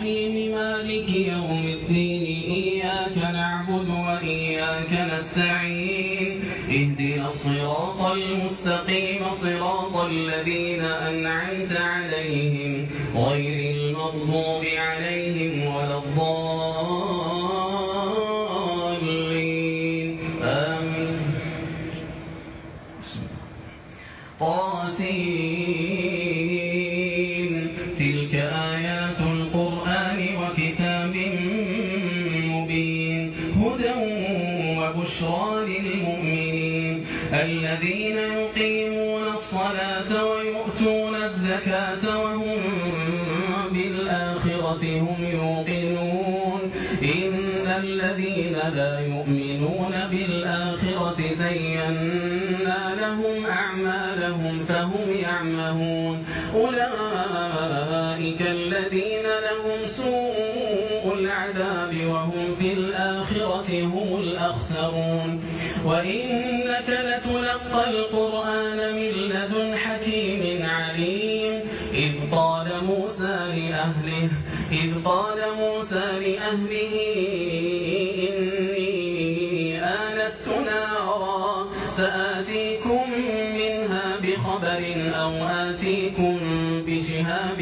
الرحيم مالك يوم الدين إياك نعبد وإياك نستعين اهدنا الصراط المستقيم صراط الذين أنعمت عليهم غير المغضوب عليهم ولا الضالين آمين. طاسين تلك آيات القرآن وكتاب مبين هدى وبشرى للمؤمنين الذين يقيمون الصلاة ويؤتون الزكاة وهم بالآخرة هم يوقنون إن الذين لا يؤمنون بالآخرة زينا لهم أعمالهم فهم يعمهون أولئك الذين لهم سوء العذاب وهم في الآخرة هم الأخسرون وإنك لتلقى القرآن من لدن حكيم عليم إذ قال موسى لأهله إني آنست نارا سآتيكم منها بخبر أو آتيكم بشهاب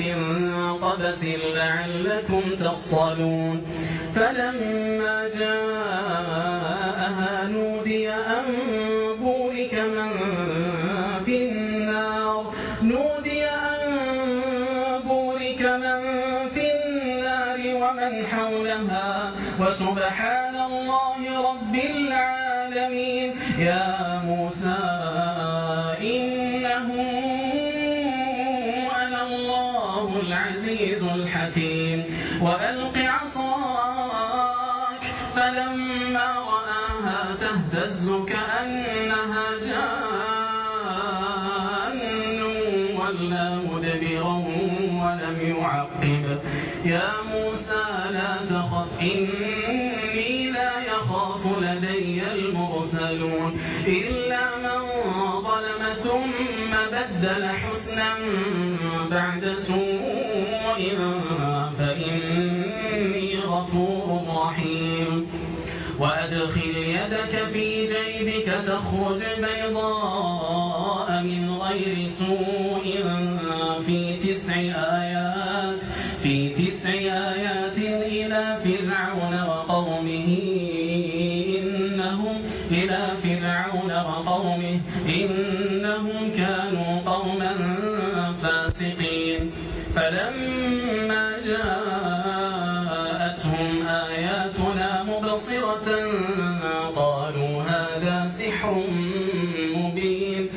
قبس لعلكم تصطلون فلما جاءها نودي أن بورك من في النار ومن حولها وسبحان الله رب العالمين يا موسى إنه أنا الله العزيز الحكيم وألق عصاك فلما رآها تهتز كأنها جان ولا مدبرا ولم يعقب يا موسى لا تخف إني لا يخاف لدي المرسلون إلا من ظلم ثم بدل حسنا بعد سوء فإني غفور رحيم وأدخل يدك في جيبك تخرج بيضاء من غير سوء في تسع آيات إلى فرعون وقومه إنهم كانوا قوما فاسقين فلما جاءتهم آياتنا مبصرة قالوا هذا سحر مبين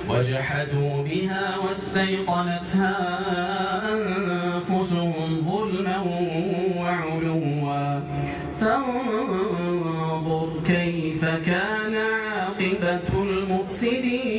وجحدوا بها واستيقنتها أنفسهم ظلما وعلوا فانظر كيف كان عاقبة المفسدين